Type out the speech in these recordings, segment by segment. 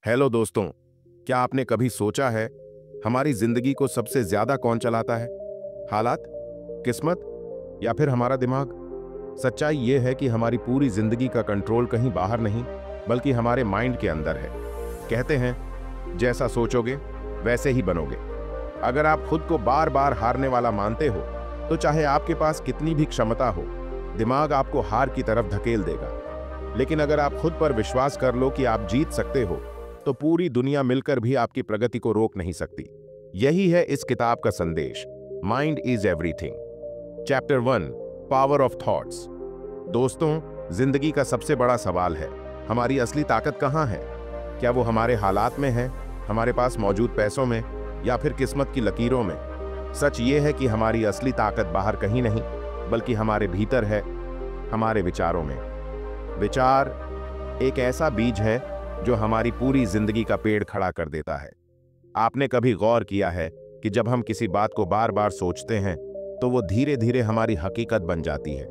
Hello दोस्तों, क्या आपने कभी सोचा है हमारी जिंदगी को सबसे ज्यादा कौन चलाता है? हालात, किस्मत या फिर हमारा दिमाग? सच्चाई यह है कि हमारी पूरी जिंदगी का कंट्रोल कहीं बाहर नहीं बल्कि हमारे माइंड के अंदर है। कहते हैं जैसा सोचोगे वैसे ही बनोगे। अगर आप खुद को बार बार हारने वाला मानते हो तो चाहे आपके पास कितनी भी क्षमता हो, दिमाग आपको हार की तरफ धकेल देगा। लेकिन अगर आप खुद पर विश्वास कर लो कि आप जीत सकते हो तो पूरी दुनिया मिलकर भी आपकी प्रगति को रोक नहीं सकती। यही है इस किताब का संदेश, mind is everything. Chapter 1, power of thoughts. दोस्तों, जिंदगी का सबसे बड़ा सवाल है, हमारी असली ताकत कहाँ है? क्या वो हमारे हालात में है, हमारे पास मौजूद पैसों में, या फिर किस्मत की लकीरों में? सच ये है कि हमारी असली ताकत बाहर कहीं नहीं बल्कि हमारे भीतर है, हमारे विचारों में। विचार एक ऐसा बीज है जो हमारी पूरी जिंदगी का पेड़ खड़ा कर देता है। आपने कभी गौर किया है कि जब हम किसी बात को बार बार सोचते हैं तो वो धीरे धीरे हमारी हकीकत बन जाती है।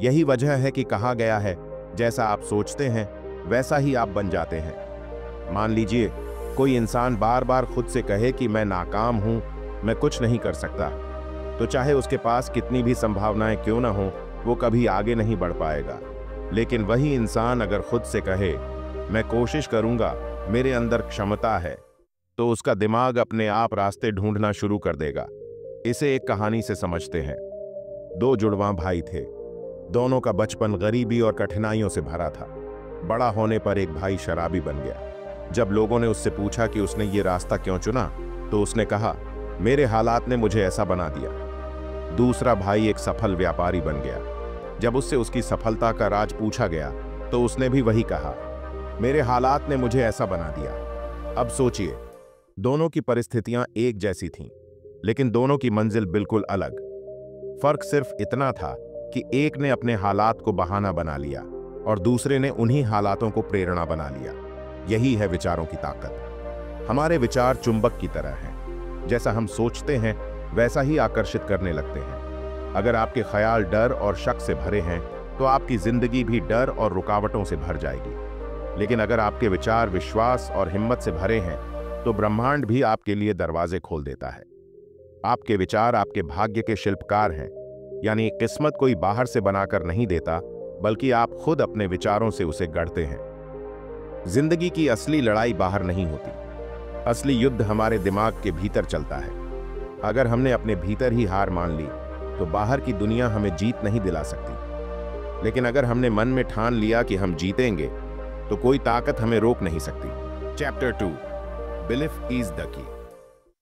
यही वजह है कि कहा गया है, जैसा आप सोचते हैं वैसा ही आप बन जाते हैं। मान लीजिए कोई इंसान बार बार खुद से कहे कि मैं नाकाम हूं, मैं कुछ नहीं कर सकता, तो चाहे उसके पास कितनी भी संभावनाएं क्यों ना हो, वो कभी आगे नहीं बढ़ पाएगा। लेकिन वही इंसान अगर खुद से कहे मैं कोशिश करूंगा, मेरे अंदर क्षमता है, तो उसका दिमाग अपने आप रास्ते ढूंढना शुरू कर देगा। इसे एक कहानी से समझते हैं। दो जुड़वां भाई थे। दोनों का बचपन गरीबी और कठिनाइयों से भरा था। बड़ा होने पर एक भाई शराबी बन गया। जब लोगों ने उससे पूछा कि उसने ये रास्ता क्यों चुना, तो उसने कहा, मेरे हालात ने मुझे ऐसा बना दिया। दूसरा भाई एक सफल व्यापारी बन गया। जब उससे उसकी सफलता का राज पूछा गया तो उसने भी वही कहा, मेरे हालात ने मुझे ऐसा बना दिया। अब सोचिए, दोनों की परिस्थितियां एक जैसी थीं, लेकिन दोनों की मंजिल बिल्कुल अलग। फर्क सिर्फ इतना था कि एक ने अपने हालात को बहाना बना लिया और दूसरे ने उन्हीं हालातों को प्रेरणा बना लिया। यही है विचारों की ताकत। हमारे विचार चुंबक की तरह हैं। जैसा हम सोचते हैं वैसा ही आकर्षित करने लगते हैं। अगर आपके ख्याल डर और शक से भरे हैं तो आपकी जिंदगी भी डर और रुकावटों से भर जाएगी। लेकिन अगर आपके विचार विश्वास और हिम्मत से भरे हैं तो ब्रह्मांड भी आपके लिए दरवाजे खोल देता है। आपके विचार आपके भाग्य के शिल्पकार हैं, यानी किस्मत कोई बाहर से बनाकर नहीं देता बल्कि आप खुद अपने विचारों से उसे गढ़ते हैं। जिंदगी की असली लड़ाई बाहर नहीं होती, असली युद्ध हमारे दिमाग के भीतर चलता है। अगर हमने अपने भीतर ही हार मान ली तो बाहर की दुनिया हमें जीत नहीं दिला सकती। लेकिन अगर हमने मन में ठान लिया कि हम जीतेंगे तो कोई ताकत हमें रोक नहीं सकती। Chapter 2, belief is the key.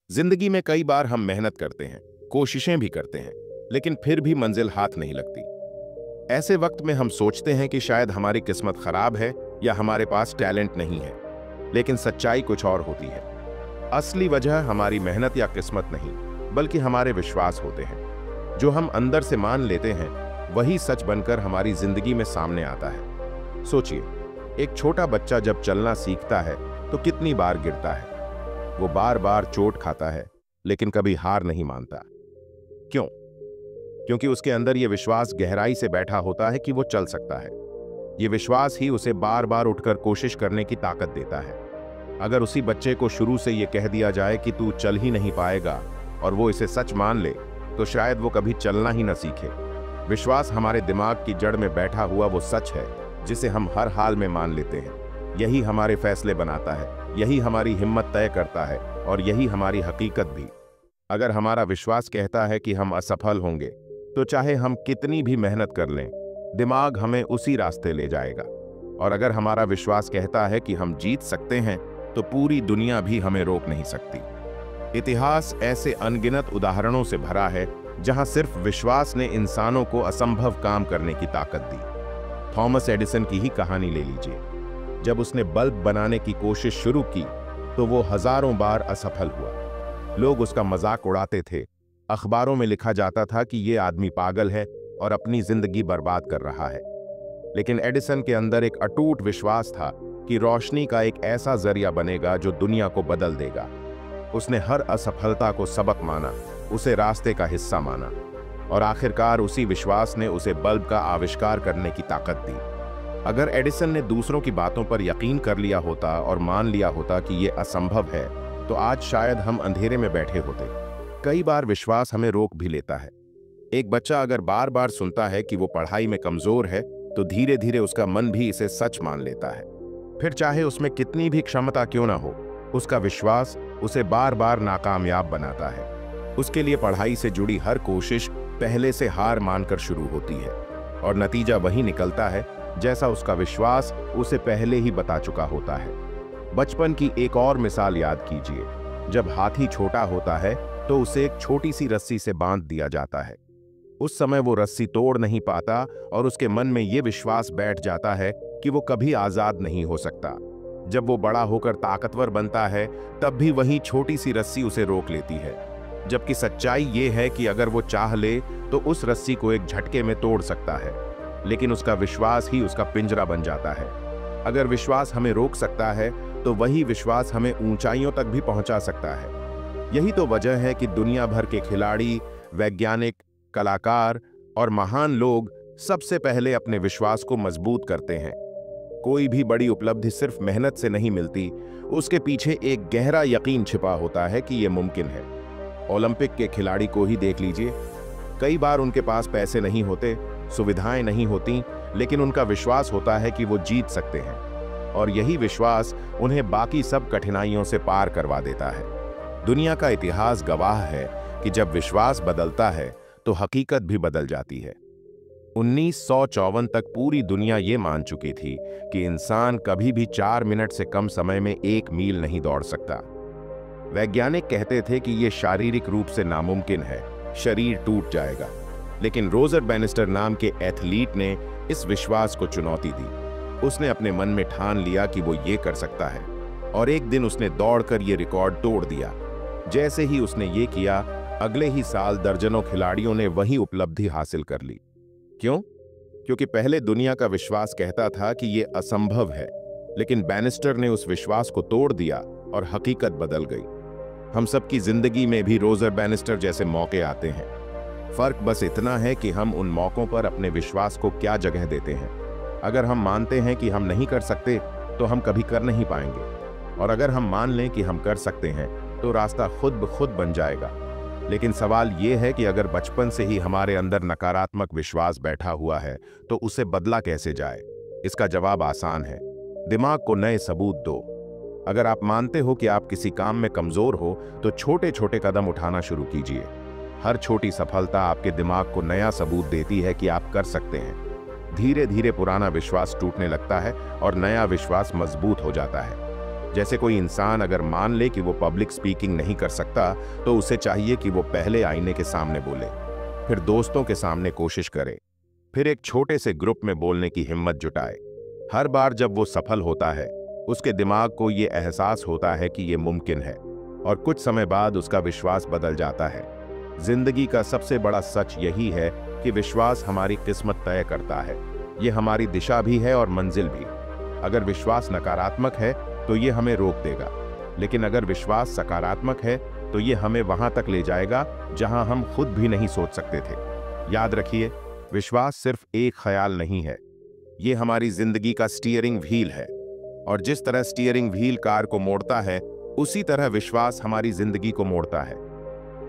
जिंदगी में कई बार हम मेहनत करते हैं, कोशिशें भी करते हैं, लेकिन फिर भी मंजिल हाथ नहीं लगती। ऐसे वक्त में हम सोचते हैं कि शायद हमारी किस्मत खराब है या हमारे पास टैलेंट नहीं है। लेकिन सच्चाई कुछ और होती है। असली वजह हमारी मेहनत या किस्मत नहीं बल्कि हमारे विश्वास होते हैं। जो हम अंदर से मान लेते हैं वही सच बनकर हमारी जिंदगी में सामने आता है। सोचिए, एक छोटा बच्चा जब चलना सीखता है तो कितनी बार गिरता है। वो बार बार चोट खाता है लेकिन कभी हार नहीं मानता। क्यों? क्योंकि उसके अंदर ये विश्वास गहराई से बैठा होता है कि वो चल सकता है। ये विश्वास ही उसे बार बार उठकर कोशिश करने की ताकत देता है। अगर उसी बच्चे को शुरू से ये कह दिया जाए कि तू चल ही नहीं पाएगा और वो इसे सच मान ले तो शायद वो कभी चलना ही न सीखे। विश्वास हमारे दिमाग की जड़ में बैठा हुआ वो सच है जिसे हम हर हाल में मान लेते हैं। यही हमारे फैसले बनाता है, यही हमारी हिम्मत तय करता है और यही हमारी हकीकत भी। अगर हमारा विश्वास कहता है कि हम असफल होंगे तो चाहे हम कितनी भी मेहनत कर लें, दिमाग हमें उसी रास्ते ले जाएगा। और अगर हमारा विश्वास कहता है कि हम जीत सकते हैं तो पूरी दुनिया भी हमें रोक नहीं सकती। इतिहास ऐसे अनगिनत उदाहरणों से भरा है जहां सिर्फ विश्वास ने इंसानों को असंभव काम करने की ताकत दी। थॉमस एडिसन की ही कहानी ले लीजिए। जब उसने बल्ब बनाने की कोशिश शुरू की तो वो हजारों बार असफल हुआ। लोग उसका मजाक उड़ाते थे। अखबारों में लिखा जाता था कि ये आदमी पागल है और अपनी जिंदगी बर्बाद कर रहा है। लेकिन एडिसन के अंदर एक अटूट विश्वास था कि रोशनी का एक ऐसा जरिया बनेगा जो दुनिया को बदल देगा। उसने हर असफलता को सबक माना, उसे रास्ते का हिस्सा माना और आखिरकार उसी विश्वास ने उसे बल्ब का आविष्कार करने की ताकत दी। अगर एडिसन ने दूसरों की बातों पर यकीन कर लिया होता और मान लिया होता कि ये असंभव है, तो आज शायद हम अंधेरे में बैठे होते। कई बार विश्वास हमें रोक भी लेता है। एक बच्चा अगर बार बार सुनता है कि वो पढ़ाई में कमजोर है, तो धीरे धीरे उसका मन भी इसे सच मान लेता है। फिर चाहे उसमें कितनी भी क्षमता क्यों ना हो, उसका विश्वास उसे बार बार नाकामयाब बनाता है। उसके लिए पढ़ाई से जुड़ी हर कोशिश पहले से हार मानकर शुरू होती है और नतीजा वही निकलता है जैसा उसका विश्वास उसे पहले ही बता चुका होता है। बचपन की एक और मिसाल याद कीजिए। जब हाथी छोटा होता है तो उसे एक छोटी सी रस्सी से बांध दिया जाता है। उस समय वो रस्सी तोड़ नहीं पाता और उसके मन में ये विश्वास बैठ जाता है कि वो कभी आजाद नहीं हो सकता। जब वो बड़ा होकर ताकतवर बनता है, तब भी वही छोटी सी रस्सी उसे रोक लेती है। जबकि सच्चाई ये है कि अगर वो चाह ले तो उस रस्सी को एक झटके में तोड़ सकता है, लेकिन उसका विश्वास ही उसका पिंजरा बन जाता है। अगर विश्वास हमें रोक सकता है, तो वही विश्वास हमें ऊंचाइयों तक भी पहुंचा सकता है। यही तो वजह है कि दुनिया भर के खिलाड़ी, वैज्ञानिक, कलाकार और महान लोग सबसे पहले अपने विश्वास को मजबूत करते हैं। कोई भी बड़ी उपलब्धि सिर्फ मेहनत से नहीं मिलती, उसके पीछे एक गहरा यकीन छिपा होता है कि यह मुमकिन है। ओलंपिक के खिलाड़ी को ही देख लीजिए। कई बार उनके पास पैसे नहीं होते, सुविधाएं नहीं होती, लेकिन उनका विश्वास होता है कि वो जीत सकते हैं, और यही विश्वास उन्हें बाकी सब कठिनाइयों से पार करवा देता है। दुनिया का इतिहास गवाह है कि जब विश्वास बदलता है तो हकीकत भी बदल जाती है। 1954 तक पूरी दुनिया ये मान चुकी थी कि इंसान कभी भी 4 मिनट से कम समय में 1 मील नहीं दौड़ सकता। वैज्ञानिक कहते थे कि यह शारीरिक रूप से नामुमकिन है, शरीर टूट जाएगा। लेकिन रोजर बैनिस्टर नाम के एथलीट ने इस विश्वास को चुनौती दी। उसने अपने मन में ठान लिया कि वो ये कर सकता है, और एक दिन उसने दौड़कर ये रिकॉर्ड तोड़ दिया। जैसे ही उसने ये किया, अगले ही साल दर्जनों खिलाड़ियों ने वही उपलब्धि हासिल कर ली। क्यों? क्योंकि पहले दुनिया का विश्वास कहता था कि ये असंभव है, लेकिन बैनिस्टर ने उस विश्वास को तोड़ दिया और हकीकत बदल गई। हम सबकी जिंदगी में भी रोजर बैनिस्टर जैसे मौके आते हैं। फर्क बस इतना है कि हम उन मौकों पर अपने विश्वास को क्या जगह देते हैं। अगर हम मानते हैं कि हम नहीं कर सकते, तो हम कभी कर नहीं पाएंगे, और अगर हम मान लें कि हम कर सकते हैं, तो रास्ता खुद ब खुद बन जाएगा। लेकिन सवाल यह है कि अगर बचपन से ही हमारे अंदर नकारात्मक विश्वास बैठा हुआ है, तो उसे बदला कैसे जाए? इसका जवाब आसान है। दिमाग को नए सबूत दो। अगर आप मानते हो कि आप किसी काम में कमजोर हो, तो छोटे छोटे कदम उठाना शुरू कीजिए। हर छोटी सफलता आपके दिमाग को नया सबूत देती है कि आप कर सकते हैं। धीरे धीरे पुराना विश्वास टूटने लगता है और नया विश्वास मजबूत हो जाता है। जैसे कोई इंसान अगर मान ले कि वो पब्लिक स्पीकिंग नहीं कर सकता, तो उसे चाहिए कि वो पहले आईने के सामने बोले, फिर दोस्तों के सामने कोशिश करे, फिर एक छोटे से ग्रुप में बोलने की हिम्मत जुटाए। हर बार जब वो सफल होता है, उसके दिमाग को ये एहसास होता है कि ये मुमकिन है, और कुछ समय बाद उसका विश्वास बदल जाता है। जिंदगी का सबसे बड़ा सच यही है कि विश्वास हमारी किस्मत तय करता है। ये हमारी दिशा भी है और मंजिल भी। अगर विश्वास नकारात्मक है तो ये हमें रोक देगा, लेकिन अगर विश्वास सकारात्मक है तो ये हमें वहां तक ले जाएगा जहां हम खुद भी नहीं सोच सकते थे। याद रखिए, विश्वास सिर्फ एक ख्याल नहीं है, ये हमारी जिंदगी का स्टीयरिंग व्हील है, और जिस तरह स्टीयरिंग व्हील कार को मोड़ता है, उसी तरह विश्वास हमारी जिंदगी को मोड़ता है।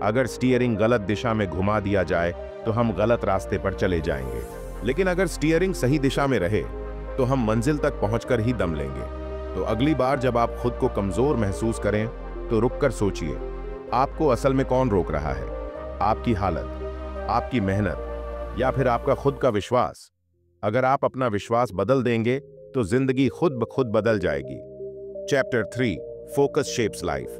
अगर स्टीयरिंग गलत दिशा में घुमा दिया जाए तो हम गलत रास्ते पर चले जाएंगे, लेकिन अगर स्टीयरिंग सही दिशा में रहे तो हम मंजिल तक पहुंचकर ही दम लेंगे। तो अगली बार जब आप खुद को कमजोर महसूस करें, तो रुककर सोचिए, आपको असल में कौन रोक रहा है? आपकी हालत, आपकी मेहनत, या फिर आपका खुद का विश्वास? अगर आप अपना विश्वास बदल देंगे तो जिंदगी खुद ब खुद बदल जाएगी। Chapter 3, focus shapes life.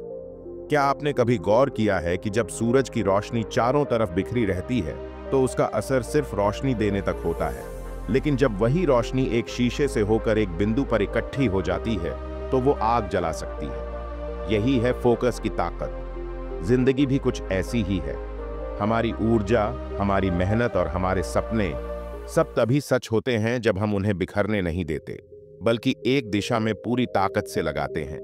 क्या आपने कभी गौर किया है कि जब सूरज की रोशनी चारों तरफ बिखरी रहती है, तो उसका असर सिर्फ रोशनी देने तक होता है, लेकिन जब वही रोशनी एक शीशे से होकर एक बिंदु पर इकट्ठी हो जाती है, तो वो आग जला सकती है। यही है फोकस की ताकत। जिंदगी भी कुछ ऐसी ही है। हमारी ऊर्जा, हमारी मेहनत और हमारे सपने सब तभी सच होते हैं जब हम उन्हें बिखरने नहीं देते, बल्कि एक दिशा में पूरी ताकत से लगाते हैं।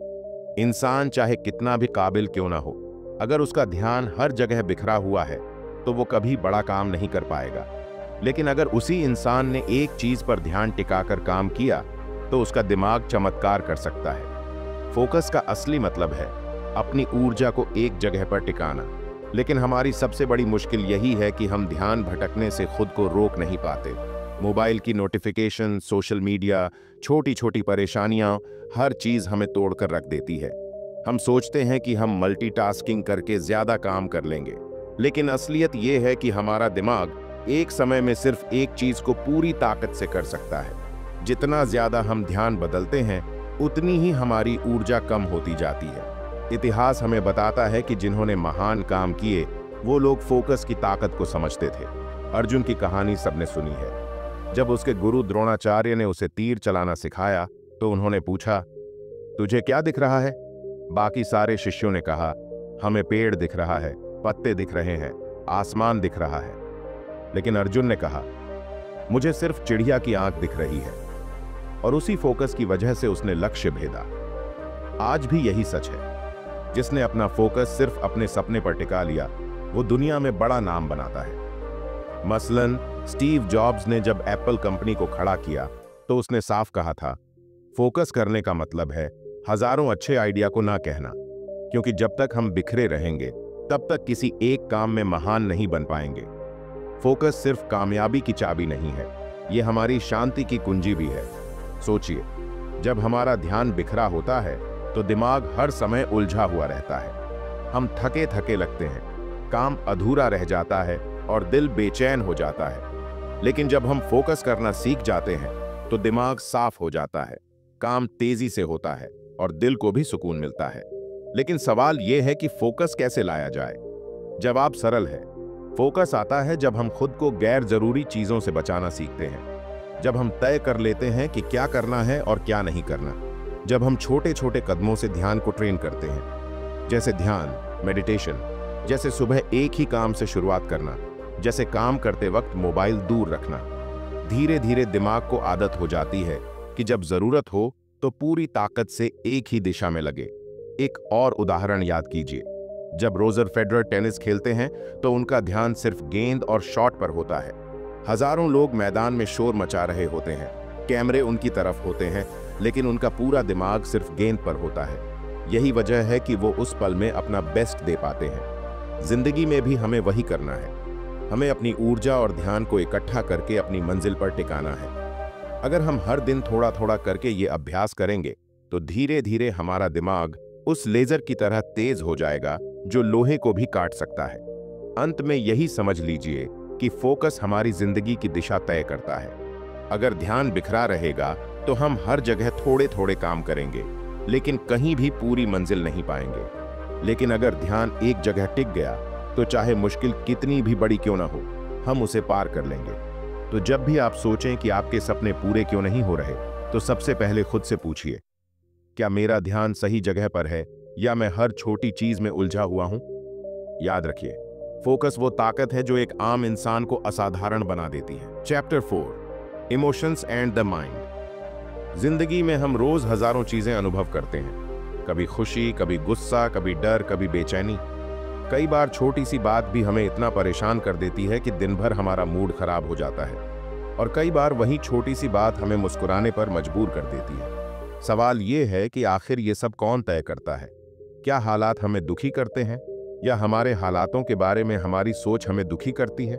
इंसान चाहे कितना भी काबिल क्यों ना हो, अगर उसका ध्यान हर जगह बिखरा हुआ है, तो वो कभी बड़ा काम नहीं कर पाएगा। लेकिन अगर उसी इंसान ने एक चीज पर ध्यान टिकाकर काम किया तो उसका दिमाग चमत्कार कर सकता है। फोकस का असली मतलब है अपनी ऊर्जा को एक जगह पर टिकाना। लेकिन हमारी सबसे बड़ी मुश्किल यही है कि हम ध्यान भटकने से खुद को रोक नहीं पाते। मोबाइल की नोटिफिकेशन, सोशल मीडिया, छोटी छोटी परेशानियां, हर चीज हमें तोड़कर रख देती है। हम सोचते हैं कि हम मल्टीटास्किंग करके ज्यादा काम कर लेंगे, लेकिन असलियत यह है कि हमारा दिमाग एक समय में सिर्फ एक चीज को पूरी ताकत से कर सकता है। जितना ज्यादा हम ध्यान बदलते हैं, उतनी ही हमारी ऊर्जा कम होती जाती है। इतिहास हमें बताता है कि जिन्होंने महान काम किए वो लोग फोकस की ताकत को समझते थे। अर्जुन की कहानी सबने सुनी है। जब उसके गुरु द्रोणाचार्य ने उसे तीर चलाना सिखाया तो उन्होंने पूछा, तुझे क्या दिख रहा है? बाकी सारे शिष्यों ने कहा, हमें पेड़ दिख रहा है, पत्ते दिख रहे हैं, आसमान दिख रहा है। लेकिन अर्जुन ने कहा, मुझे सिर्फ चिड़िया की आंख दिख रही है। और उसी फोकस की वजह से उसने लक्ष्य भेदा। आज भी यही सच है। जिसने अपना फोकस सिर्फ अपने सपने पर टिका लिया वो दुनिया में बड़ा नाम बनाता है। मसलन स्टीव जॉब्स ने जब एप्पल कंपनी को खड़ा किया तो उसने साफ कहा था, फोकस करने का मतलब है हजारों अच्छे आइडिया को ना कहना, क्योंकि जब तक हम बिखरे रहेंगे तब तक किसी एक काम में महान नहीं बन पाएंगे। फोकस सिर्फ कामयाबी की चाबी नहीं है, ये हमारी शांति की कुंजी भी है। सोचिए, जब हमारा ध्यान बिखरा होता है तो दिमाग हर समय उलझा हुआ रहता है। हम थके थके लगते हैं, काम अधूरा रह जाता है और दिल बेचैन हो जाता है। लेकिन जब हम फोकस करना सीख जाते हैं तो दिमाग साफ हो जाता है, काम तेजी से होता है और दिल को भी सुकून मिलता है। लेकिन सवाल यह है कि फोकस कैसे लाया जाए? जवाब सरल है। फोकस आता है जब हम खुद को गैर जरूरी चीजों से बचाना सीखते हैं, जब हम तय कर लेते हैं कि क्या करना है और क्या नहीं करना, जब हम छोटे छोटे कदमों से ध्यान को ट्रेन करते हैं, जैसे ध्यान, मेडिटेशन, जैसे सुबह एक ही काम से शुरुआत करना, जैसे काम करते वक्त मोबाइल दूर रखना। धीरे धीरे दिमाग को आदत हो जाती है कि जब जरूरत हो तो पूरी ताकत से एक ही दिशा में लगे। एक और उदाहरण याद कीजिए, जब रोजर फेडरर टेनिस खेलते हैं तो उनका ध्यान सिर्फ गेंद और शॉट पर होता है। हजारों लोग मैदान में शोर मचा रहे होते हैं, कैमरे उनकी तरफ होते हैं, लेकिन उनका पूरा दिमाग सिर्फ गेंद पर होता है। यही वजह है कि वो उस पल में अपना बेस्ट दे पाते हैं। जिंदगी में भी हमें वही करना है। हमें अपनी ऊर्जा और ध्यान को इकट्ठा करके अपनी मंजिल पर टिकाना है। अगर हम हर दिन थोड़ा थोड़ा करके ये अभ्यास करेंगे तो धीरे धीरे हमारा दिमाग उस लेजर की तरह तेज हो जाएगा जो लोहे को भी काट सकता है। अंत में यही समझ लीजिए कि फोकस हमारी जिंदगी की दिशा तय करता है। अगर ध्यान बिखरा रहेगा तो हम हर जगह थोड़े थोड़े काम करेंगे, लेकिन कहीं भी पूरी मंजिल नहीं पाएंगे। लेकिन अगर ध्यान एक जगह टिक गया तो चाहे मुश्किल कितनी भी बड़ी क्यों ना हो, हम उसे पार कर लेंगे। तो जब भी आप सोचें कि आपके सपने पूरे क्यों नहीं हो रहे, तो सबसे पहले खुद से पूछिए, क्या मेरा ध्यान सही जगह पर है या मैं हर छोटी चीज में उलझा हुआ हूं? याद रखिए, फोकस वो ताकत है जो एक आम इंसान को असाधारण बना देती है। Chapter 4, emotions and the mind. जिंदगी में हम रोज हजारों चीजें अनुभव करते हैं, कभी खुशी, कभी गुस्सा, कभी डर, कभी बेचैनी। कई बार छोटी सी बात भी हमें इतना परेशान कर देती है कि दिन भर हमारा मूड खराब हो जाता है, और कई बार वही छोटी सी बात हमें मुस्कुराने पर मजबूर कर देती है। सवाल ये है कि आखिर ये सब कौन तय करता है? क्या हालात हमें दुखी करते हैं या हमारे हालातों के बारे में हमारी सोच हमें दुखी करती है?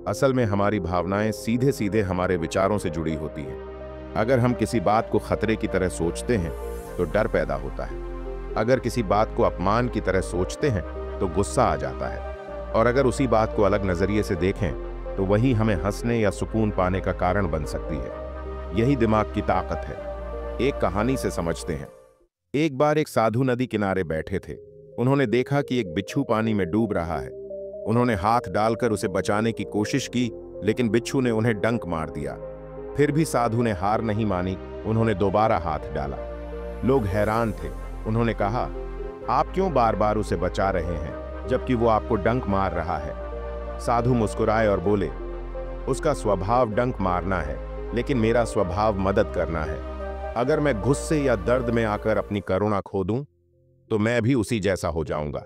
असल में हमारी भावनाएं सीधे सीधे हमारे विचारों से जुड़ी होती हैं। अगर हम किसी बात को खतरे की तरह सोचते हैं तो डर पैदा होता है। अगर किसी बात को अपमान की तरह सोचते हैं तो गुस्सा आ जाता है, और अगर उसी बात को अलग नजरिए से देखें तो वही हमें हंसने या सुकून पाने का कारण बन सकती है। यही दिमाग की ताकत है। एक कहानी से समझते हैं। एक बार एक साधु नदी किनारे बैठे थे। उन्होंने देखा कि एक बिच्छू पानी में डूब रहा है। उन्होंने हाथ डालकर उसे बचाने की कोशिश की, लेकिन बिच्छू ने उन्हें डंक मार दिया। फिर भी साधु ने हार नहीं मानी, उन्होंने दोबारा हाथ डाला। लोग हैरान थे। उन्होंने कहा, आप क्यों बार बार उसे बचा रहे हैं जबकि वो आपको डंक मार रहा है? साधु मुस्कुराए और बोले, उसका स्वभाव डंक मारना है, लेकिन मेरा स्वभाव मदद करना है। अगर मैं गुस्से या दर्द में आकर अपनी करुणा खो दूं तो मैं भी उसी जैसा हो जाऊंगा।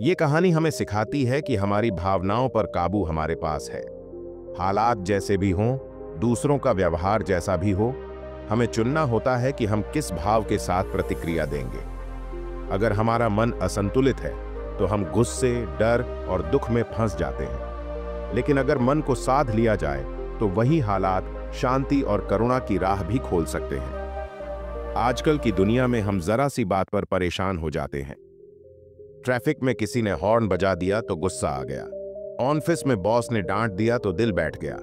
ये कहानी हमें सिखाती है कि हमारी भावनाओं पर काबू हमारे पास है। हालात जैसे भी हों, दूसरों का व्यवहार जैसा भी हो, हमें चुनना होता है कि हम किस भाव के साथ प्रतिक्रिया देंगे। अगर हमारा मन असंतुलित है तो हम गुस्से, डर और दुख में फंस जाते हैं। लेकिन अगर मन को साध लिया जाए तो वही हालात शांति और करुणा की राह भी खोल सकते हैं। आजकल की दुनिया में हम जरा सी बात पर परेशान हो जाते हैं। ट्रैफिक में किसी ने हॉर्न बजा दिया तो गुस्सा आ गया, ऑफिस में बॉस ने डांट दिया तो दिल बैठ गया,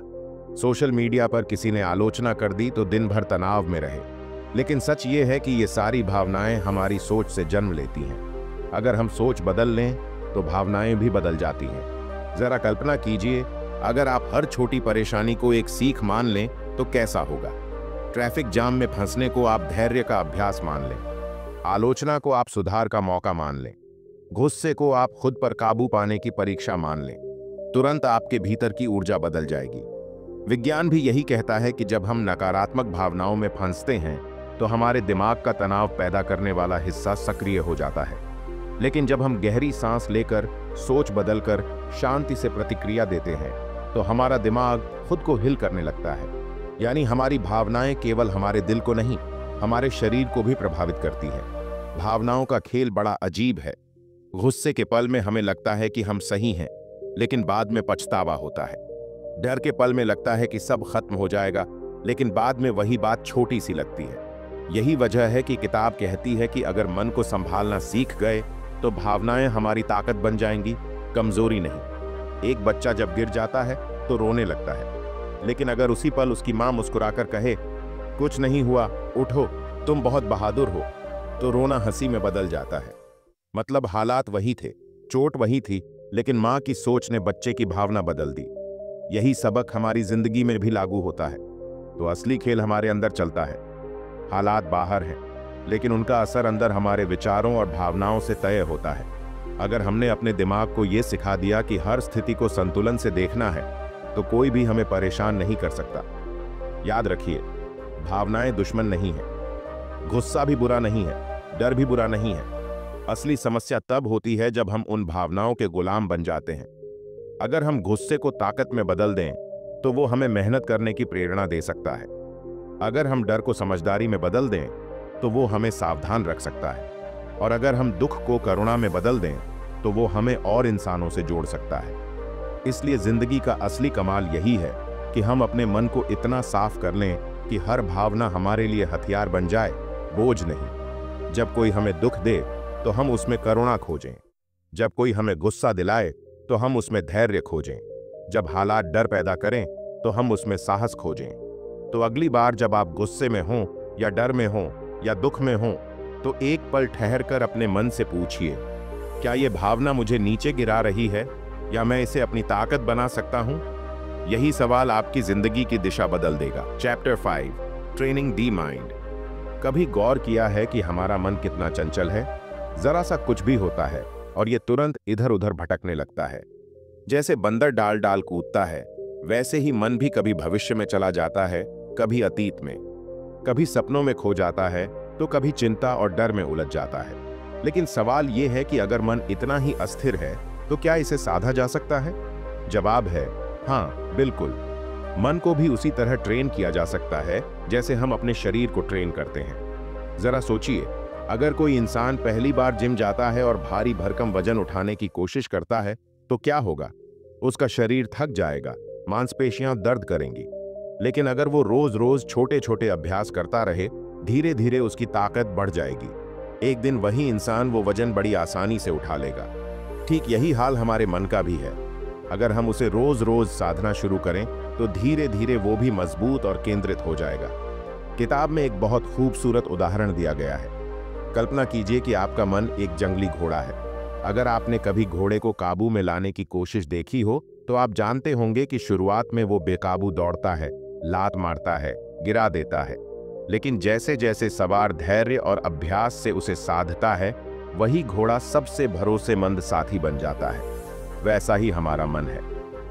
सोशल मीडिया पर किसी ने आलोचना कर दी तो दिन भर तनाव में रहे। लेकिन सच ये है कि ये सारी भावनाएं हमारी सोच से जन्म लेती हैं। अगर हम सोच बदल लें तो भावनाएं भी बदल जाती हैं। जरा कल्पना कीजिए, अगर आप हर छोटी परेशानी को एक सीख मान लें तो कैसा होगा। ट्रैफिक जाम में फंसने को आप धैर्य का अभ्यास मान लें, आलोचना को आप सुधार का मौका मान लें, गुस्से को आप खुद पर काबू पाने की परीक्षा मान लें, तुरंत आपके भीतर की ऊर्जा बदल जाएगी। विज्ञान भी यही कहता है कि जब हम नकारात्मक भावनाओं में फंसते हैं तो हमारे दिमाग का तनाव पैदा करने वाला हिस्सा सक्रिय हो जाता है। लेकिन जब हम गहरी सांस लेकर, सोच बदलकर शांति से प्रतिक्रिया देते हैं तो हमारा दिमाग खुद को हिल करने लगता है। यानी हमारी भावनाएं केवल हमारे दिल को नहीं, हमारे शरीर को भी प्रभावित करती हैं। भावनाओं का खेल बड़ा अजीब है। गुस्से के पल में हमें लगता है कि हम सही हैं, लेकिन बाद में पछतावा होता है। डर के पल में लगता है कि सब खत्म हो जाएगा, लेकिन बाद में वही बात छोटी सी लगती है। यही वजह है कि किताब कहती है कि अगर मन को संभालना सीख गए तो भावनाएं हमारी ताकत बन जाएंगी, कमजोरी नहीं। एक बच्चा जब गिर जाता है तो रोने लगता है, लेकिन अगर उसी पल उसकी मां मुस्कुराकर कहे, कुछ नहीं हुआ, उठो, तुम बहुत बहादुर हो, तो रोना हंसी में बदल जाता है। मतलब हालात वही थे, चोट वही थी, लेकिन मां की सोच ने बच्चे की भावना बदल दी। यही सबक हमारी जिंदगी में भी लागू होता है। तो असली खेल हमारे अंदर चलता है। हालात बाहर हैं, लेकिन उनका असर अंदर हमारे विचारों और भावनाओं से तय होता है। अगर हमने अपने दिमाग को यह सिखा दिया कि हर स्थिति को संतुलन से देखना है तो कोई भी हमें परेशान नहीं कर सकता। याद रखिए, भावनाएं दुश्मन नहीं है, गुस्सा भी बुरा नहीं है, डर भी बुरा नहीं है। असली समस्या तब होती है जब हम उन भावनाओं के गुलाम बन जाते हैं। अगर हम गुस्से को ताकत में बदल दें तो वो हमें मेहनत करने की प्रेरणा दे सकता है। अगर हम डर को समझदारी में बदल दें तो वो हमें सावधान रख सकता है। और अगर हम दुख को करुणा में बदल दें तो वो हमें और इंसानों से जोड़ सकता है। इसलिए जिंदगी का असली कमाल यही है कि हम अपने मन को इतना साफ कर लें कि हर भावना हमारे लिए हथियार बन जाए, बोझ नहीं। जब कोई हमें दुख दे तो हम उसमें करुणा खोजें, जब कोई हमें गुस्सा दिलाए तो हम उसमें धैर्य खोजें, जब हालात डर पैदा करें तो हम उसमें साहस खोजें। तो अगली बार जब आप गुस्से में हों या डर में हों या दुख में हों तो एक पल ठहरकर अपने मन से पूछिए, क्या ये भावना मुझे नीचे गिरा रही है या मैं इसे अपनी ताकत बना सकता हूं? यही सवाल आपकी जिंदगी की दिशा बदल देगा। Chapter 5, training the mind. कभी गौर किया है कि हमारा मन कितना चंचल है? जरा सा कुछ भी होता है और ये तुरंत इधर उधर भटकने लगता है। जैसे बंदर डाल डाल कूदता है, वैसे ही मन भी कभी भविष्य में चला जाता है, कभी अतीत में, कभी सपनों में खो जाता है तो कभी चिंता और डर में उलझ जाता है। लेकिन सवाल यह है कि अगर मन इतना ही अस्थिर है तो क्या इसे साधा जा सकता है? जवाब है हाँ, बिल्कुल। मन को भी उसी तरह ट्रेन किया जा सकता है जैसे हम अपने शरीर को ट्रेन करते हैं। जरा सोचिए, अगर कोई इंसान पहली बार जिम जाता है और भारी भरकम वजन उठाने की कोशिश करता है तो क्या होगा? उसका शरीर थक जाएगा, मांसपेशियां दर्द करेंगी। लेकिन अगर वो रोज रोज छोटे छोटे अभ्यास करता रहे, धीरे धीरे उसकी ताकत बढ़ जाएगी। एक दिन वही इंसान वो वजन बड़ी आसानी से उठा लेगा। ठीक यही हाल हमारे मन का भी है। अगर हम उसे रोज रोज साधना शुरू करें तो धीरे धीरे वो भी मजबूत और केंद्रित हो जाएगा। किताब में एक बहुत खूबसूरत उदाहरण दिया गया है। कल्पना कीजिए कि आपका मन एक जंगली घोड़ा है। अगर आपने कभी घोड़े को काबू में लाने की कोशिश देखी हो तो आप जानते होंगे कि शुरुआत में वो बेकाबू दौड़ता है, लात मारता है, गिरा देता है। लेकिन जैसे जैसे सवार धैर्य और अभ्यास से उसे साधता है, वही घोड़ा सबसे भरोसेमंद साथी बन जाता है। वैसा ही हमारा मन है।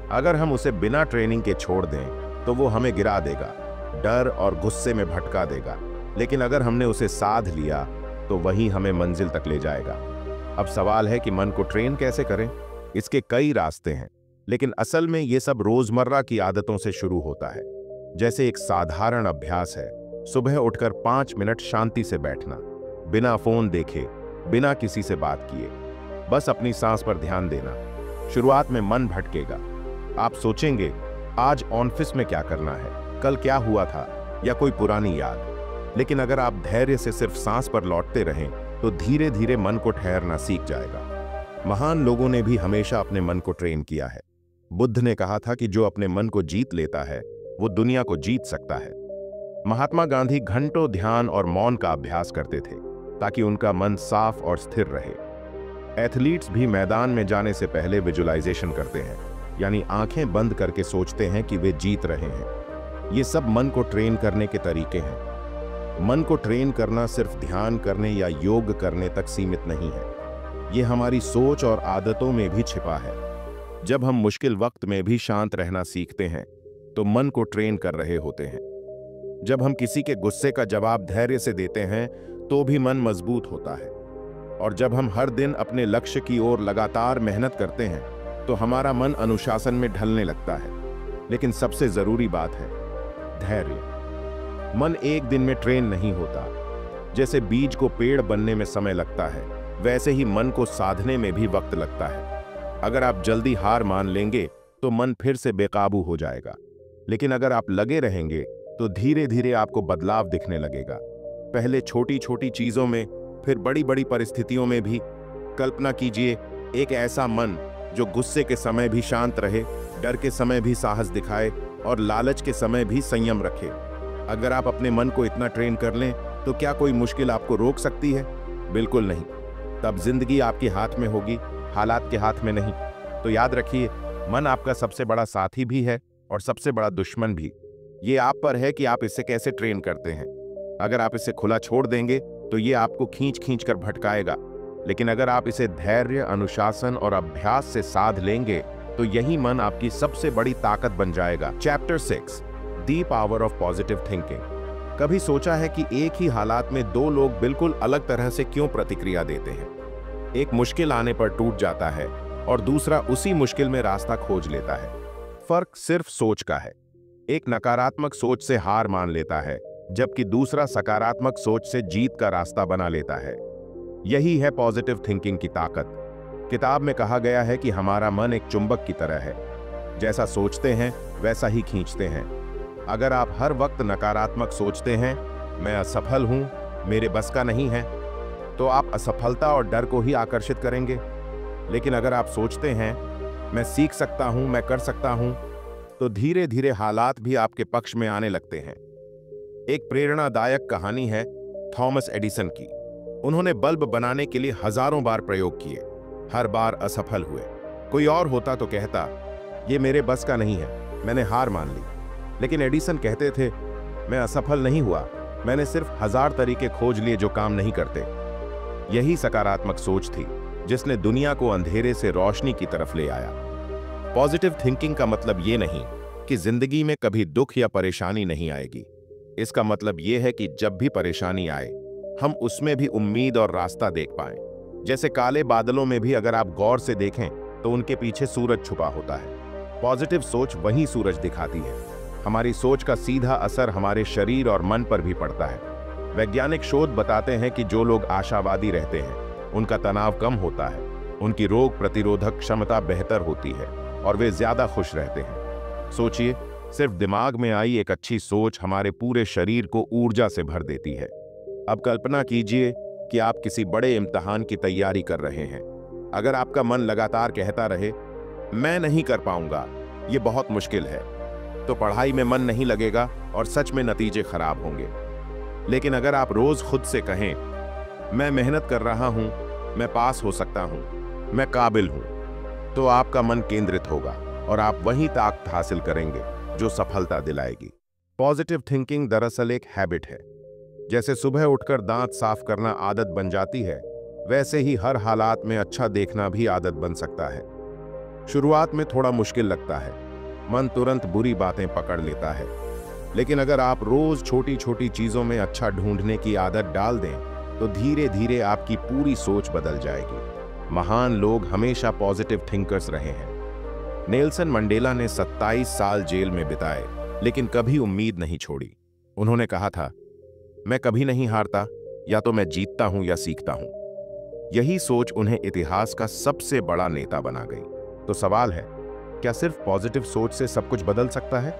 अगर हम उसे बिना ट्रेनिंग के छोड़ दें तो वो हमें गिरा देगा, डर और गुस्से में भटका देगा। लेकिन अगर हमने उसे साध लिया तो वही हमें मंजिल तक ले जाएगा। अब सवाल है कि मन को ट्रेन कैसे करें? इसके कई रास्ते हैं। लेकिन असल में ये सब रोजमर्रा की आदतों से शुरू होता है। जैसे एक साधारण अभ्यास है, सुबह उठकर 5 मिनट शांति से बैठना, बिना फोन देखे, बिना किसी से बात किए, बस अपनी सांस पर ध्यान देना। शुरुआत में मन भटकेगा, आप सोचेंगे आज ऑफिस में क्या करना है, कल क्या हुआ था, या कोई पुरानी याद। लेकिन अगर आप धैर्य से सिर्फ सांस पर लौटते रहें तो धीरे धीरे मन को ठहरना सीख जाएगा। महान लोगों ने भी हमेशा अपने मन को ट्रेन किया है। बुद्ध ने कहा था कि जो अपने मन को जीत लेता है वो दुनिया को जीत सकता है। महात्मा गांधी घंटों ध्यान और मौन का अभ्यास करते थे ताकि उनका मन साफ और स्थिर रहे। एथलीट्स भी मैदान में जाने से पहले विजुअलाइजेशन करते हैं, यानी आंखें बंद करके सोचते हैं कि वे जीत रहे हैं। ये सब मन को ट्रेन करने के तरीके हैं। मन को ट्रेन करना सिर्फ ध्यान करने या योग करने तक सीमित नहीं है, ये हमारी सोच और आदतों में भी छिपा है। जब हम मुश्किल वक्त में भी शांत रहना सीखते हैं तो मन को ट्रेन कर रहे होते हैं। जब हम किसी के गुस्से का जवाब धैर्य से देते हैं तो भी मन मजबूत होता है। और जब हम हर दिन अपने लक्ष्य की ओर लगातार मेहनत करते हैं तो हमारा मन अनुशासन में ढलने लगता है। लेकिन सबसे जरूरी बात है धैर्य। मन एक दिन में ट्रेन नहीं होता। जैसे बीज को पेड़ बनने में समय लगता है, वैसे ही मन को साधने में भी वक्त लगता है। अगर आप जल्दी हार मान लेंगे तो मन फिर से बेकाबू हो जाएगा। लेकिन अगर आप लगे रहेंगे तो धीरे धीरे आपको बदलाव दिखने लगेगा। पहले छोटी छोटी चीजों में, फिर बड़ी बड़ी परिस्थितियों में भी। कल्पना कीजिए एक ऐसा मन जो गुस्से के समय भी शांत रहे, डर के समय भी साहस दिखाए और लालच के समय भी संयम रखे। अगर आप अपने मन को इतना ट्रेन कर लें तो क्या कोई मुश्किल आपको रोक सकती है? बिल्कुल नहीं। तब जिंदगी आपके हाथ में होगी, हालात के हाथ में नहीं। तो याद रखिए, मन आपका सबसे बड़ा साथी भी है और सबसे बड़ा दुश्मन भी। ये आप पर है कि आप इसे कैसे ट्रेन करते हैं। अगर आप इसे खुला छोड़ देंगे तो ये आपको खींच खींच कर भटकाएगा। लेकिन अगर आप इसे धैर्य, अनुशासन और अभ्यास से साध लेंगे तो यही मन आपकी सबसे बड़ी ताकत बन जाएगा। Chapter 6, the power of positive thinking. कभी सोचा है कि एक ही हालात में दो लोग बिल्कुल अलग तरह से क्यों प्रतिक्रिया देते हैं? एक मुश्किल आने पर टूट जाता है और दूसरा उसी मुश्किल में रास्ता खोज लेता है। फर्क सिर्फ सोच का है। एक नकारात्मक सोच से हार मान लेता है, जबकि दूसरा सकारात्मक सोच से जीत का रास्ता बना लेता है। यही है पॉजिटिव थिंकिंग की ताकत। किताब में कहा गया है कि हमारा मन एक चुंबक की तरह है, जैसा सोचते हैं वैसा ही खींचते हैं। अगर आप हर वक्त नकारात्मक सोचते हैं, मैं असफल हूं, मेरे बस का नहीं है, तो आप असफलता और डर को ही आकर्षित करेंगे। लेकिन अगर आप सोचते हैं मैं सीख सकता हूं, मैं कर सकता हूं, तो धीरे धीरे हालात भी आपके पक्ष में आने लगते हैं। एक प्रेरणादायक कहानी है थॉमस एडिसन की। उन्होंने बल्ब बनाने के लिए हजारों बार प्रयोग किए, हर बार असफल हुए। कोई और होता तो कहता ये मेरे बस का नहीं है, मैंने हार मान ली। लेकिन एडिसन कहते थे मैं असफल नहीं हुआ, मैंने सिर्फ 1000 तरीके खोज लिए जो काम नहीं करते। यही सकारात्मक सोच थी जिसने दुनिया को अंधेरे से रोशनी की तरफ ले आया। पॉजिटिव थिंकिंग का मतलब ये नहीं कि जिंदगी में कभी दुख या परेशानी नहीं आएगी। इसका मतलब ये है कि जब भी परेशानी आए हम उसमें भी उम्मीद और रास्ता देख पाएं। जैसे काले बादलों में भी अगर आप गौर से देखें तो उनके पीछे सूरज छुपा होता है। पॉजिटिव सोच वही सूरज दिखाती है। हमारी सोच का सीधा असर हमारे शरीर और मन पर भी पड़ता है। वैज्ञानिक शोध बताते हैं कि जो लोग आशावादी रहते हैं उनका तनाव कम होता है, उनकी रोग प्रतिरोधक क्षमता बेहतर होती है और वे ज्यादा खुश रहते हैं। सोचिए, सिर्फ दिमाग में आई एक अच्छी सोच हमारे पूरे शरीर को ऊर्जा से भर देती है। अब कल्पना कीजिए कि आप किसी बड़े इम्तिहान की तैयारी कर रहे हैं। अगर आपका मन लगातार कहता रहे मैं नहीं कर पाऊंगा, ये बहुत मुश्किल है, तो पढ़ाई में मन नहीं लगेगा और सच में नतीजे खराब होंगे। लेकिन अगर आप रोज खुद से कहें मैं मेहनत कर रहा हूं, मैं पास हो सकता हूं, मैं काबिल हूं, तो आपका मन केंद्रित होगा और आप वही ताकत हासिल करेंगे जो सफलता दिलाएगी। पॉजिटिव थिंकिंग दरअसल एक हैबिट है। जैसे सुबह उठकर दांत साफ करना आदत बन जाती है, वैसे ही हर हालात में अच्छा देखना भी आदत बन सकता है। शुरुआत में थोड़ा मुश्किल लगता है, मन तुरंत बुरी बातें पकड़ लेता है। लेकिन अगर आप रोज छोटी छोटी चीजों में अच्छा ढूंढने की आदत डाल दें तो धीरे धीरे आपकी पूरी सोच बदल जाएगी। महान लोग हमेशा पॉजिटिव थिंकर्स रहे हैं। नेल्सन मंडेला ने 27 साल जेल में बिताए, लेकिन कभी उम्मीद नहीं छोड़ी। उन्होंने कहा था, मैं कभी नहीं हारता, या तो मैं जीतता हूं या सीखता हूं। यही सोच उन्हें इतिहास का सबसे बड़ा नेता बना गई। तो सवाल है, क्या सिर्फ पॉजिटिव सोच से सब कुछ बदल सकता है?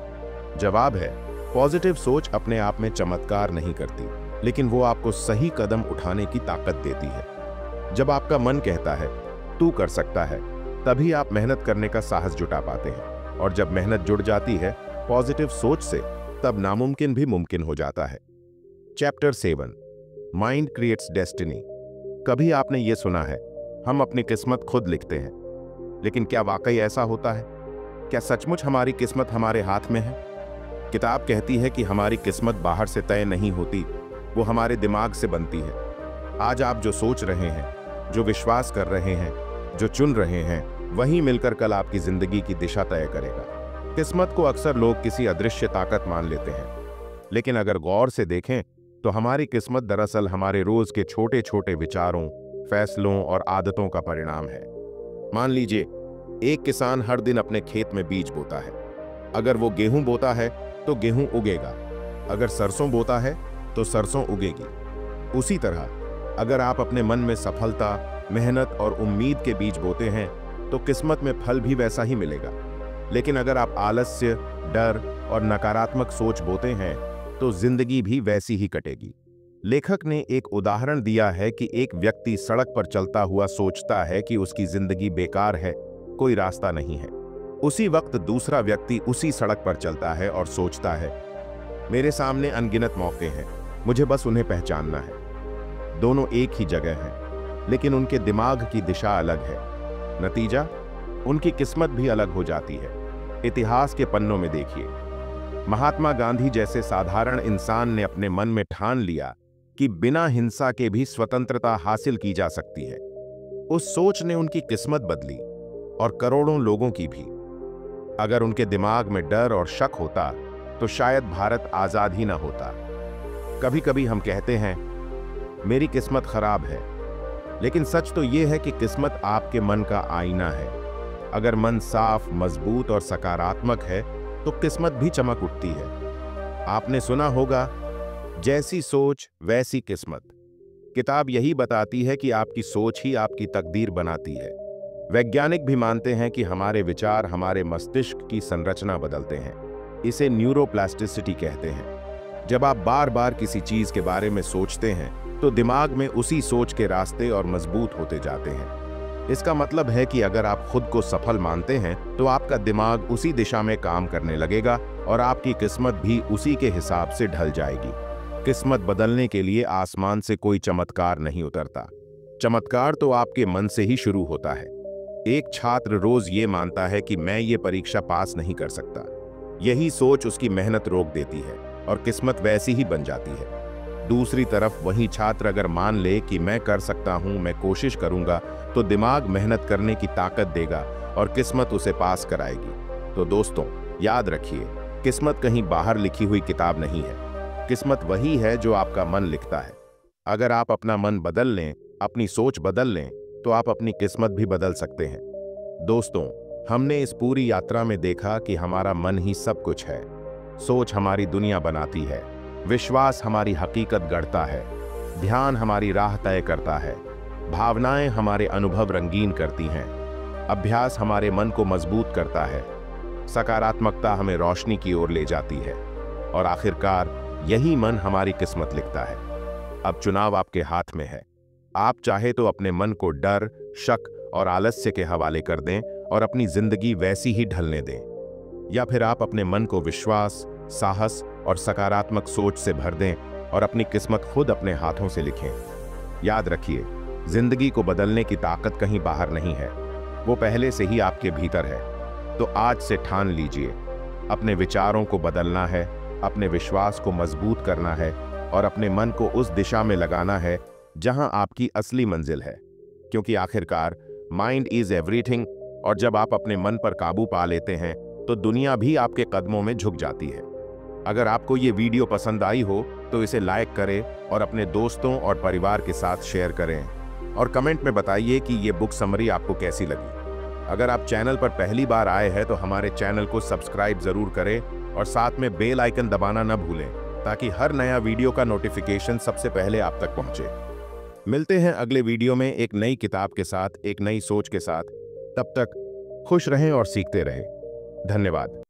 जवाब है, पॉजिटिव सोच अपने आप में चमत्कार नहीं करती, लेकिन वो आपको सही कदम उठाने की ताकत देती है। जब आपका मन कहता है तू कर सकता है, तभी आप मेहनत करने का साहस जुटा पाते हैं, और जब मेहनत जुड़ जाती है पॉजिटिव सोच से, तब नामुमकिन भी मुमकिन हो जाता है। Chapter 7, mind creates destiny. कभी आपने ये सुना है, हम अपनी किस्मत खुद लिखते हैं, लेकिन क्या वाकई ऐसा होता है? क्या सचमुच हमारी किस्मत हमारे हाथ में है? किताब कहती है कि हमारी किस्मत बाहर से तय नहीं होती, वो हमारे दिमाग से बनती है। आज आप जो सोच रहे हैं, जो विश्वास कर रहे हैं, जो चुन रहे हैं, वही मिलकर कल आपकी जिंदगी की दिशा तय करेगा। किस्मत को अक्सर लोग किसी अदृश्य ताकत मान लेते हैं, लेकिन अगर गौर से देखें तो हमारी किस्मत दरअसल हमारे रोज के छोटे छोटे विचारों, फैसलों और आदतों का परिणाम है। मान लीजिए, एक किसान हर दिन अपने खेत में बीज बोता है। अगर वो गेहूं बोता है तो गेहूं उगेगा, अगर सरसों बोता है तो सरसों उगेगी। उसी तरह अगर आप अपने मन में सफलता, मेहनत और उम्मीद के बीज बोते हैं तो किस्मत में फल भी वैसा ही मिलेगा। लेकिन अगर आप आलस्य, डर और नकारात्मक सोच बोते हैं तो जिंदगी भी वैसी ही कटेगी। लेखक ने एक उदाहरण दिया है कि एक व्यक्ति सड़क पर चलता हुआ सोचता है कि उसकी जिंदगी बेकार है, कोई रास्ता नहीं है। उसी वक्त दूसरा व्यक्ति उसी सड़क पर चलता है और सोचता है, मेरे सामने अनगिनत मौके हैं, मुझे बस उन्हें पहचानना है। दोनों एक ही जगह हैं, लेकिन उनके दिमाग की दिशा अलग है। नतीजा, उनकी किस्मत भी अलग हो जाती है। इतिहास के पन्नों में देखिए, महात्मा गांधी जैसे साधारण इंसान ने अपने मन में ठान लिया कि बिना हिंसा के भी स्वतंत्रता हासिल की जा सकती है। उस सोच ने उनकी किस्मत बदली, और करोड़ों लोगों की भी। अगर उनके दिमाग में डर और शक होता तो शायद भारत आजाद ही ना होता। कभी कभी हम कहते हैं, मेरी किस्मत खराब है, लेकिन सच तो यह है कि किस्मत आपके मन का आईना है। अगर मन साफ, मजबूत और सकारात्मक है तो किस्मत भी चमक उठती है। आपने सुना होगा, जैसी सोच वैसी किस्मत। किताब यही बताती है कि आपकी सोच ही आपकी तकदीर बनाती है। वैज्ञानिक भी मानते हैं कि हमारे विचार हमारे मस्तिष्क की संरचना बदलते हैं। इसे न्यूरोप्लास्टिसिटी कहते हैं। जब आप बार बार किसी चीज के बारे में सोचते हैं तो दिमाग में उसी सोच के रास्ते और मजबूत होते जाते हैं। इसका मतलब है कि अगर आप खुद को सफल मानते हैं तो आपका दिमाग उसी दिशा में काम करने लगेगा और आपकी किस्मत भी उसी के हिसाब से ढल जाएगी। किस्मत बदलने के लिए आसमान से कोई चमत्कार नहीं उतरता। चमत्कार तो आपके मन से ही शुरू होता है। एक छात्र रोज ये मानता है कि मैं ये परीक्षा पास नहीं कर सकता। यही सोच उसकी मेहनत रोक देती है और किस्मत वैसी ही बन जाती है। दूसरी तरफ वही छात्र अगर मान ले कि मैं कर सकता हूं, मैं कोशिश करूंगा, तो दिमाग मेहनत करने की ताकत देगा और किस्मत उसे पास कराएगी। तो दोस्तों, याद रखिए, किस्मत कहीं बाहर लिखी हुई किताब नहीं है। किस्मत वही है जो आपका मन लिखता है। अगर आप अपना मन बदल लें, अपनी सोच बदल लें, तो आप अपनी किस्मत भी बदल सकते हैं। दोस्तों, हमने इस पूरी यात्रा में देखा कि हमारा मन ही सब कुछ है। सोच हमारी दुनिया बनाती है, विश्वास हमारी हकीकत गढ़ता है, ध्यान हमारी राह तय करता है, भावनाएं हमारे अनुभव रंगीन करती हैं, अभ्यास हमारे मन को मजबूत करता है, सकारात्मकता हमें रोशनी की ओर ले जाती है, और आखिरकार यही मन हमारी किस्मत लिखता है। अब चुनाव आपके हाथ में है। आप चाहे तो अपने मन को डर, शक और आलस्य के हवाले कर दें और अपनी जिंदगी वैसी ही ढलने दें, या फिर आप अपने मन को विश्वास, साहस और सकारात्मक सोच से भर दें और अपनी किस्मत खुद अपने हाथों से लिखें। याद रखिए, जिंदगी को बदलने की ताकत कहीं बाहर नहीं है, वो पहले से ही आपके भीतर है। तो आज से ठान लीजिए, अपने विचारों को बदलना है, अपने विश्वास को मजबूत करना है और अपने मन को उस दिशा में लगाना है जहां आपकी असली मंजिल है। क्योंकि आखिरकार माइंड इज एवरीथिंग, और जब आप अपने मन पर काबू पा लेते हैं तो दुनिया भी आपके कदमों में झुक जाती है। अगर आपको ये वीडियो पसंद आई हो तो इसे लाइक करें और अपने दोस्तों और परिवार के साथ शेयर करें, और कमेंट में बताइए कि ये बुक समरी आपको कैसी लगी। अगर आप चैनल पर पहली बार आए हैं तो हमारे चैनल को सब्सक्राइब जरूर करें और साथ में बेल आइकन दबाना न भूलें ताकि हर नया वीडियो का नोटिफिकेशन सबसे पहले आप तक पहुंचे। मिलते हैं अगले वीडियो में एक नई किताब के साथ, एक नई सोच के साथ। तब तक खुश रहें और सीखते रहें। धन्यवाद।